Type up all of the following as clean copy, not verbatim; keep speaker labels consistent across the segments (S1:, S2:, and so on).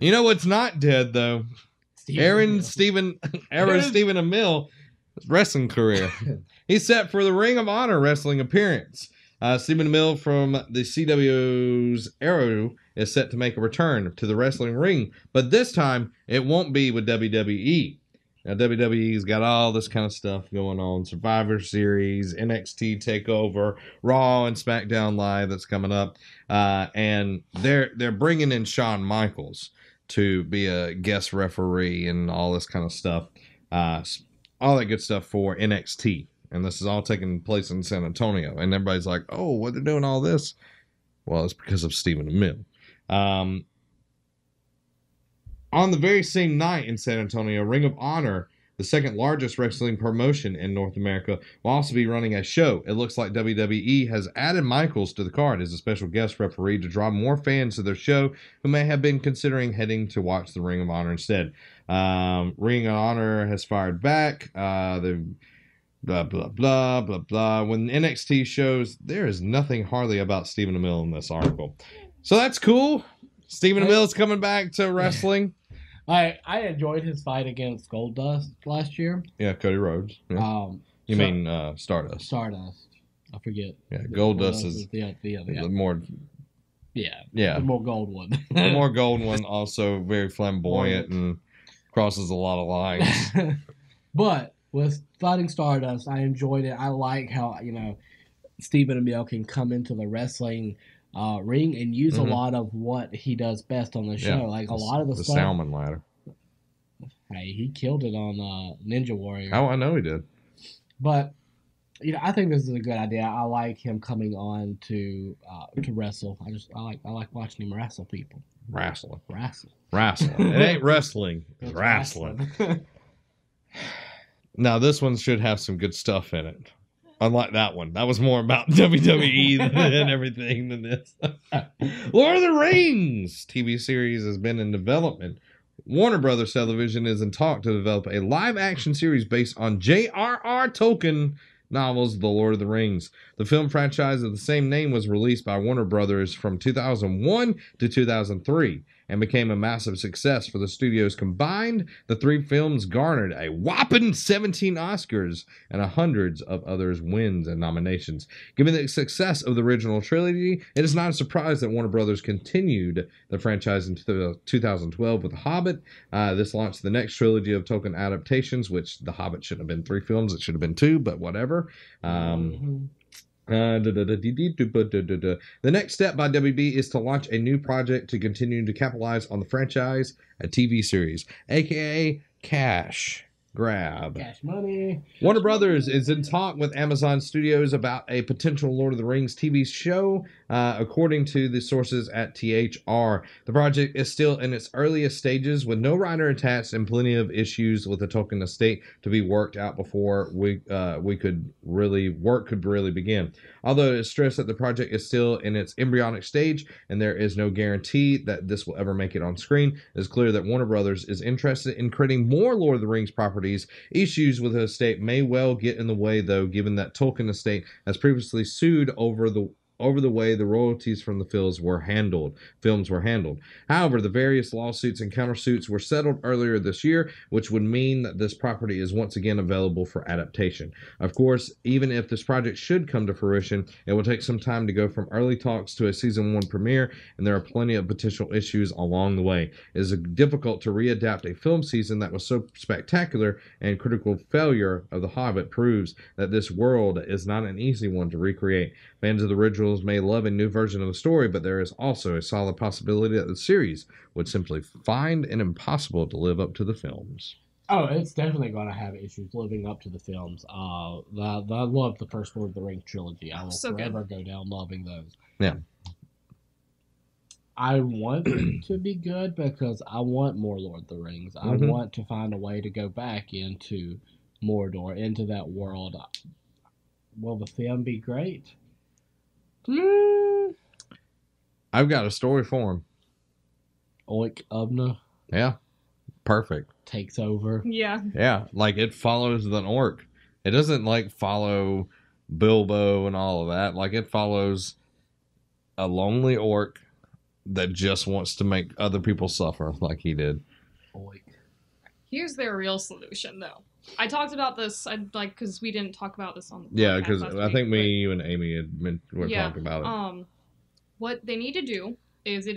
S1: You know what's not dead though? Aaron Stephen Amell wrestling career. He's set for the Ring of Honor wrestling appearance. Stephen Amell from the CW's Arrow is set to make a return to the wrestling ring, but this time it won't be with WWE. Now, WWE's got all this kind of stuff going on. Survivor Series, NXT TakeOver, Raw and SmackDown Live that's coming up. And they're bringing in Shawn Michaels to be a guest referee and all this kind of stuff. All that good stuff for NXT. And this is all taking place in San Antonio. And everybody's like, oh, what they're doing all this? Well, it's because of Stephen Amell. On the very same night in San Antonio, Ring of Honor, the second largest wrestling promotion in North America, will also be running a show. It looks like WWE has added Michaels to the card as a special guest referee to draw more fans to their show who may have been considering heading to watch the Ring of Honor instead. Ring of Honor has fired back. The blah, blah, blah, blah, blah. When NXT shows, there is nothing hardly about Stephen Amell in this article. So that's cool. Stephen Amell is coming back to wrestling.
S2: I enjoyed his fight against Goldust last year.
S1: Yeah, Cody Rhodes. Yeah. You mean Stardust?
S2: Stardust. I forget.
S1: Yeah, Goldust is the more.
S2: Yeah. The more gold one.
S1: The more gold one, also very flamboyant and crosses a lot of lines.
S2: But with fighting Stardust, I enjoyed it. I like how Stephen Amell can come into the wrestling ring and use a lot of what he does best on the show. Like a lot of the stuff.
S1: The Salmon Ladder.
S2: Hey, he killed it on Ninja Warrior.
S1: Oh, I know he did.
S2: But I think this is a good idea. I like him coming on to wrestle. I like watching him wrestle people.
S1: Wrestling.
S2: Wrestling.
S1: It ain't wrestling. It's wrestling. Now this one should have some good stuff in it. Unlike that one. That was more about WWE than everything than this. Lord of the Rings TV series has been in development. Warner Brothers Television is in talk to develop a live-action series based on J.R.R. Tolkien novels, The Lord of the Rings. The film franchise of the same name was released by Warner Brothers from 2001 to 2003 and became a massive success for the studios combined. The three films garnered a whopping 17 Oscars and hundreds of others wins and nominations. Given the success of the original trilogy, it is not a surprise that Warner Brothers continued the franchise into 2012 with The Hobbit. This launched the next trilogy of Tolkien adaptations, which The Hobbit shouldn't have been 3 films, it should have been 2, but whatever. The next step by WB is to launch a new project to continue to capitalize on the franchise, a TV series, aka cash grab.
S2: Cash money.
S1: Warner Brothers is in talk with Amazon Studios about a potential Lord of the Rings TV show, according to the sources at THR. The project is still in its earliest stages with no writer attached and plenty of issues with the Tolkien estate to be worked out before work could really begin. Although it is stressed that the project is still in its embryonic stage and there is no guarantee that this will ever make it on screen, it is clear that Warner Brothers is interested in creating more Lord of the Rings properties. Issues with the estate may well get in the way, though, given that Tolkien estate has previously sued over the way the royalties from the films were handled. However, the various lawsuits and countersuits were settled earlier this year, which would mean that this property is once again available for adaptation. Of course, even if this project should come to fruition, it will take some time to go from early talks to a season 1 premiere, and there are plenty of potential issues along the way. It is difficult to readapt a film season that was so spectacular, and critical failure of The Hobbit proves that this world is not an easy one to recreate. Fans of the originals may love a new version of the story, but there is also a solid possibility that the series would simply find it impossible to live up to the films.
S2: Oh, it's definitely going to have issues living up to the films. I love the first Lord of the Rings trilogy. I will forever go down loving those.
S1: Yeah.
S2: I want it to be good because I want more Lord of the Rings. I want to find a way to go back into Mordor, into that world. Will the film be great?
S1: I've got a story for him.
S2: Oik Ubna.
S1: Yeah. Perfect.
S2: Takes over.
S3: Yeah.
S1: Yeah. Like it follows the orc. It doesn't like follow Bilbo and all of that. Like it follows a lonely orc that just wants to make other people suffer like he did.
S3: Here's their real solution, though. I talked about this, because we didn't talk about this on the
S1: Yeah,
S3: podcast
S1: because
S3: last
S1: I
S3: week,
S1: think
S3: but
S1: you and Amy were talking about it.
S3: What they need to do is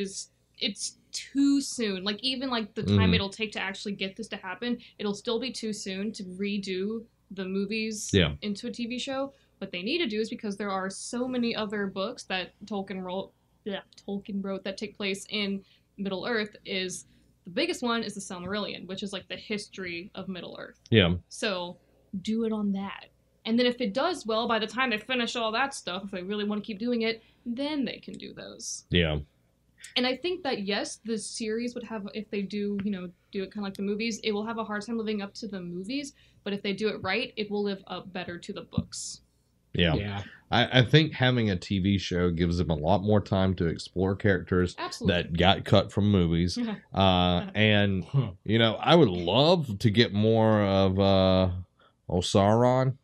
S3: it's too soon. Like, even like the time it'll take to actually get this to happen, it'll still be too soon to redo the movies into a TV show. What they need to do is, because there are so many other books that Tolkien wrote that take place in Middle Earth, is the biggest one is the Silmarillion, which is like the history of Middle Earth.
S1: Yeah.
S3: So do it on that. And then if it does well, by the time they finish all that stuff, if they really want to keep doing it, then they can do those.
S1: Yeah.
S3: And I think that, yes, the series would have, if they do it kind of like the movies, it will have a hard time living up to the movies. But if they do it right, it will live up better to the books.
S1: Yeah. I think having a TV show gives them a lot more time to explore characters that got cut from movies. And, I would love to get more of Sauron,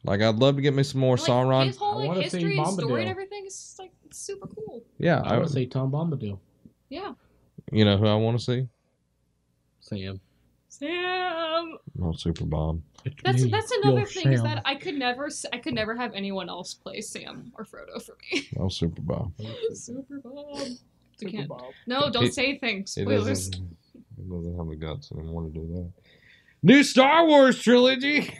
S1: Like, I'd love to get me some more Sauron.
S3: His whole history and story and everything is like super cool.
S1: Yeah.
S2: I want to see Tom Bombadil.
S3: Yeah.
S1: You know who I want to see?
S2: Sam.
S1: Oh, Super Bomb.
S3: That's another thing, is that I could never have anyone else play Sam or Frodo for me.
S1: Oh, Super Bomb.
S3: Super Bomb. No, don't say things. Spoilers.
S1: He doesn't have the guts anymore to do that. New Star Wars Trilogy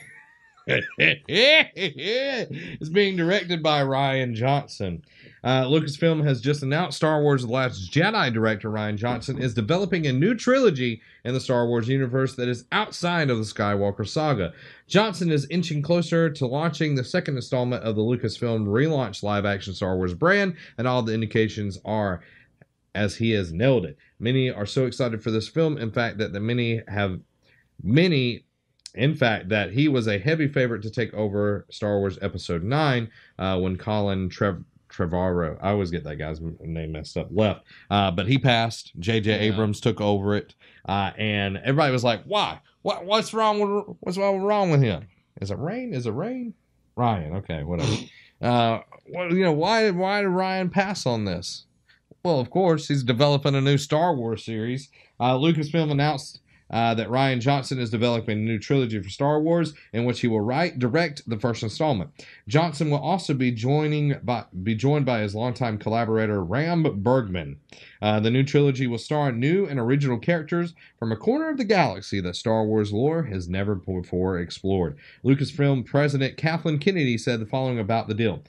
S1: is being directed by Rian Johnson. Lucasfilm has just announced Star Wars The Last Jedi director Rian Johnson is developing a new trilogy in the Star Wars universe that is outside of the Skywalker saga. Johnson is inching closer to launching the second installment of the Lucasfilm relaunch live-action Star Wars brand, and all the indications are as he has nailed it. Many are so excited for this film, in fact, that that he was a heavy favorite to take over Star Wars Episode 9 when Colin Trevorrow, I always get that guy's name messed up, left. But he passed. J.J. Abrams took over it. And everybody was like, why? What's wrong with him? Is it rain? Ryan, okay, whatever. Why did Ryan pass on this? Well, of course, he's developing a new Star Wars series. Lucasfilm announced that Rian Johnson is developing a new trilogy for Star Wars, in which he will direct the first installment. Johnson will also be joined by his longtime collaborator Ram Bergman. The new trilogy will star new and original characters from a corner of the galaxy that Star Wars lore has never before explored. Lucasfilm President Kathleen Kennedy said the following about the deal.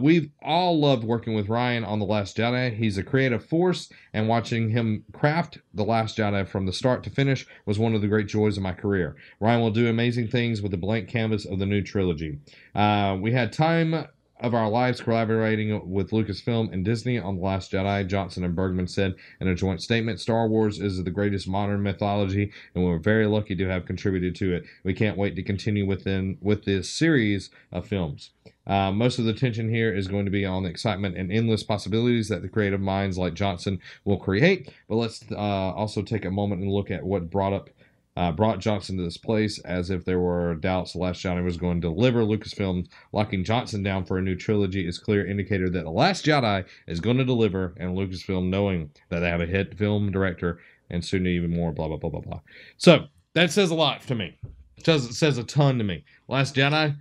S1: We've all loved working with Rian on The Last Jedi. He's a creative force, and watching him craft The Last Jedi from the start to finish was one of the great joys of my career. Rian will do amazing things with the blank canvas of the new trilogy. We had time of our lives collaborating with Lucasfilm and Disney on The Last Jedi, Johnson and Bergman said in a joint statement. Star Wars is the greatest modern mythology, and we're very lucky to have contributed to it. We can't wait to continue with this series of films. Most of the attention here is going to be on the excitement and endless possibilities that the creative minds like Johnson will create. But let's also take a moment and look at what brought Johnson to this place. As if there were doubts The Last Jedi was going to deliver, Lucasfilm locking Johnson down for a new trilogy is clear indicator that The Last Jedi is going to deliver, and Lucasfilm knowing that they have a hit film director and soon even more, blah, blah, blah, blah, blah. So that says a lot to me. It says a ton to me. Last Jedi,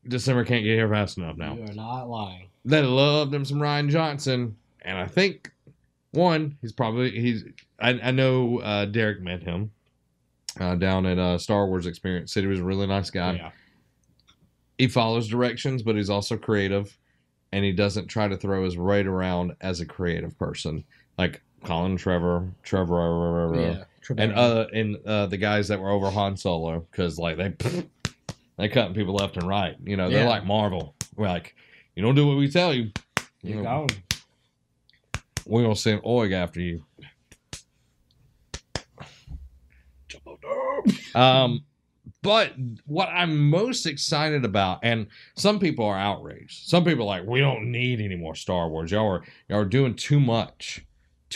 S1: December can't get here fast enough now.
S2: You are not lying.
S1: They loved him some Rian Johnson, and I think, I know Derek met him down at Star Wars Experience. Said he was a really nice guy.
S2: Yeah.
S1: He follows directions, but he's also creative, and he doesn't try to throw his weight around as a creative person. Like Colin Trevor, and the guys that were over Han Solo, because like they cutting people left and right. They're like Marvel. We're like, you don't do what we tell you.
S2: You're gone.
S1: We're gonna send Oig after you. But what I'm most excited about, and some people are outraged. Some people are like, we don't need any more Star Wars. Y'all are doing too much.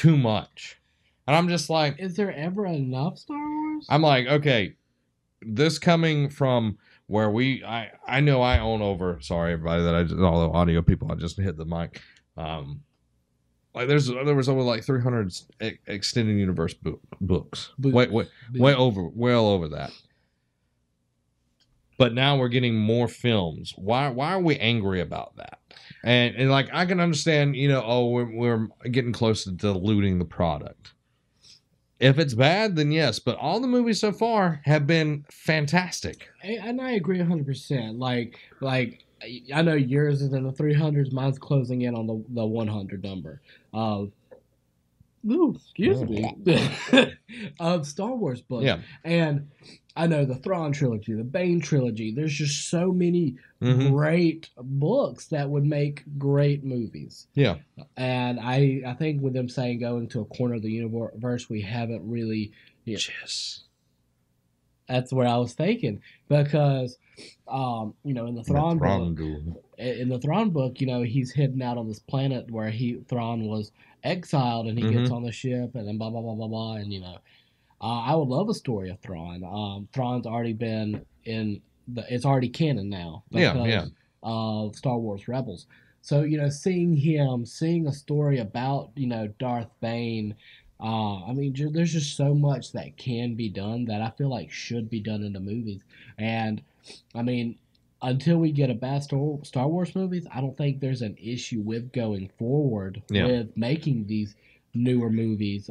S1: And I'm just like,
S2: is there ever enough Star Wars?
S1: I'm like, okay, this coming from where I know I own over, sorry everybody that all the audio people, I just hit the mic. Like there was over like 300 extended universe books. Way over that. But now we're getting more films. Why are we angry about that? And like I can understand, we're getting close to diluting the product. If it's bad, then yes. But all the movies so far have been fantastic.
S2: And I agree 100%. Like I know yours is in the 300s. Mine's closing in on the 100 number. Excuse me. Of Star Wars books.
S1: Yeah.
S2: And I know the Thrawn trilogy, the Bane trilogy. There's just so many great books that would make great movies.
S1: Yeah.
S2: And I think with them saying going to a corner of the universe, we haven't really.
S1: Yes.
S2: That's where I was thinking because, in the Thrawn book, he's hidden out on this planet where Thrawn was exiled, and he gets on the ship, and then blah blah blah blah blah, and I would love a story of Thrawn. Thrawn's already been it's already canon now because of Star Wars Rebels. So seeing a story about Darth Bane. There's just so much that can be done that I feel like should be done in the movies. And, until we get a bad Star Wars movies, I don't think there's an issue with going forward with making these newer movies,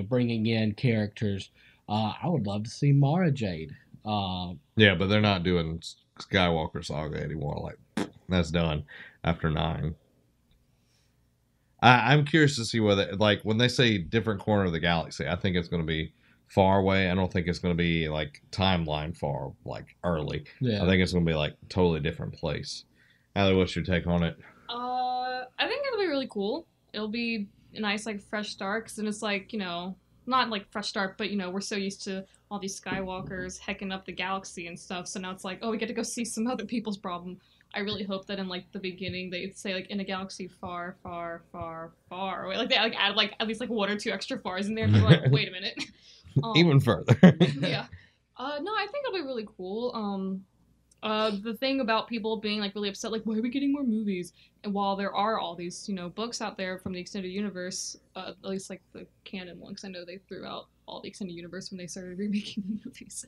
S2: bringing in characters. I would love to see Mara Jade.
S1: But they're not doing Skywalker Saga anymore. Like, that's done after 9. I'm curious to see whether, like, when they say different corner of the galaxy, I think it's going to be far away. I don't think it's going to be, like, timeline far, like, early. Yeah. I think it's going to be, like, totally different place. Allie, what's your take on it?
S3: I think it'll be really cool. It'll be a nice, like, fresh start, because then it's, like, not, like, fresh start, but, we're so used to all these Skywalkers hecking up the galaxy and stuff, so now it's like, oh, we get to go see some other people's problem. I really hope that in, like, the beginning they say, like, in a galaxy far, far, far, far away. Like, they, like, add, like, at least, like, 1 or 2 extra fars in there. And you're like, wait a minute.
S1: Even further.
S3: Yeah. No, I think it'll be really cool. The thing about people being, like, really upset, like, why are we getting more movies? And while there are all these, books out there from the extended universe, at least, like, the canon one, because I know they threw out all the extended universe when they started remaking the movies.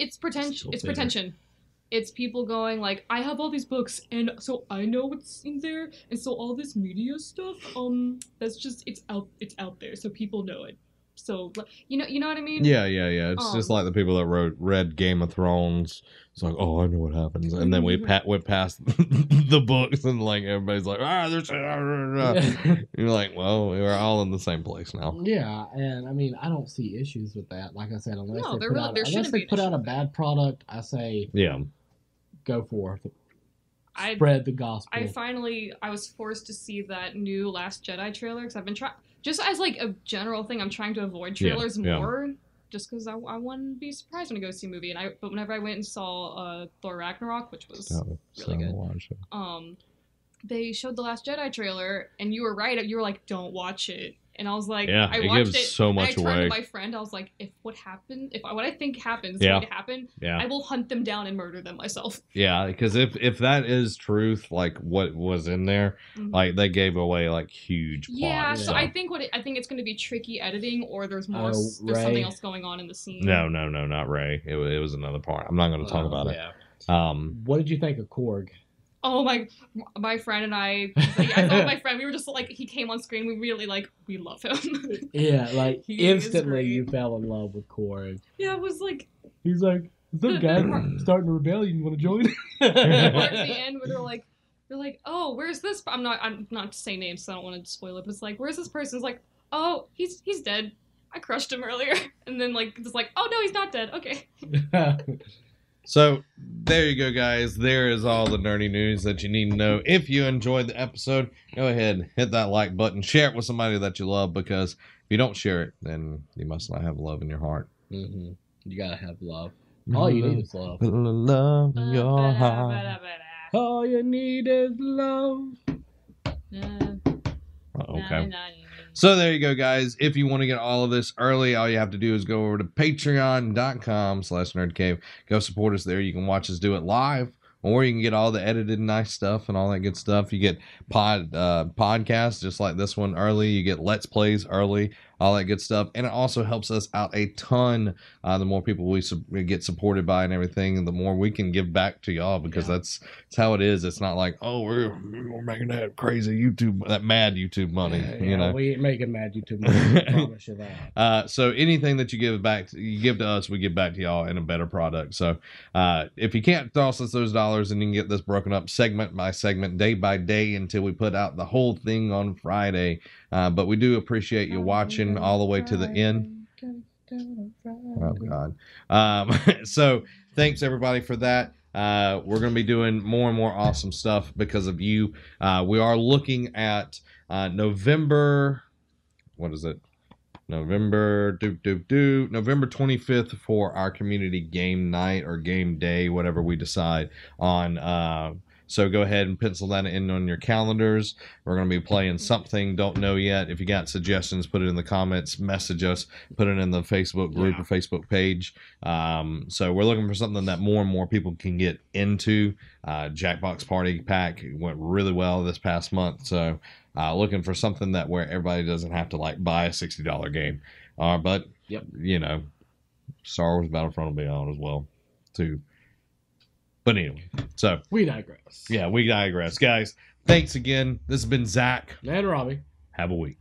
S3: It's pretension. It's people going like, I have all these books, and so I know what's in there, and so all this media stuff, that's just it's out there, so people know it. So you know what I mean?
S1: Yeah. It's just like the people that read Game of Thrones. It's like, oh, I know what happens, and then we went past the books, and like everybody's like, there's. You're like, well, we're all in the same place now.
S2: Yeah, and I don't see issues with that. Like I said, unless they put out a bad product, I say, go for it. Spread the gospel.
S3: I was forced to see that new Last Jedi trailer because I've been trying. Just as, like, a general thing, I'm trying to avoid trailers more, just because I want to be surprised when I go see a movie. But whenever I went and saw Thor Ragnarok, which was really good, they showed the Last Jedi trailer, and you were right. You were like, "Don't watch it." And I was like, I watched it.
S1: So much
S3: and I
S1: away.
S3: turned to my friend. I was like, if what I think happens, going to happen, I will hunt them down and murder them myself.
S1: Yeah, because if that is truth, like what was in there, like they gave away like huge plot.
S3: Yeah, so I think it's going to be tricky editing, or there's more. There's something else going on in the scene.
S1: No, not Rey. It was another part. I'm not going to talk about it.
S2: What did you think of Korg?
S3: Oh my friend and I thought my friend, we were just like, he came on screen, we really we love him.
S2: Yeah, like instantly you fell in love with Korg.
S3: Yeah, it was like,
S2: he's like, some guy starting a rebellion, you want to join?
S3: At the end where they're like, oh, where's this? I'm not to say names, so I don't want to spoil it, but it's like, where's this person? It's like, oh, he's dead. I crushed him earlier. And then just like, oh no, he's not dead. Okay.
S1: So, there you go, guys. There is all the nerdy news that you need to know. If you enjoyed the episode, go ahead, hit that like button. Share it with somebody that you love, because if you don't share it, then you must not have love in your heart.
S2: Mm-hmm. You gotta have love. All you need is love.
S1: Love in your heart.
S2: All you need is love.
S1: Okay. So there you go, guys. If you want to get all of this early, all you have to do is go over to patreon.com/nerdcave. Go support us there. You can watch us do it live, or you can get all the edited nice stuff and all that good stuff. You get podcasts just like this one early. You get Let's Plays early, all that good stuff. And it also helps us out a ton. The more people we get supported by and everything, and the more we can give back to y'all, because that's how it is. It's not like, oh, we're making that crazy YouTube, that mad YouTube money. You know,
S2: we ain't making mad YouTube money. I promise you that.
S1: So anything that you give to us, we give back to y'all in a better product. So if you can't toss us those dollars, and you can get this broken up segment by segment, day by day, until we put out the whole thing on Friday. But we do appreciate you watching all the way to the end. Oh God. So thanks everybody for that. We're going to be doing more and more awesome stuff because of you. We are looking at November, what is it? November 25th for our community game night or game day, whatever we decide on. So go ahead and pencil that in on your calendars. We're going to be playing something, don't know yet. If you got suggestions, put it in the comments, message us, put it in the Facebook group or Facebook page. So we're looking for something that more and more people can get into. Jackbox Party Pack went really well this past month. So looking for something that where everybody doesn't have to like buy a $60 game. But, you know, Star Wars Battlefront will be on as well, too. But anyway, so
S2: we digress.
S1: Yeah, we digress. Guys, thanks again. This has been Zach.
S2: And Robbie.
S1: Have a week.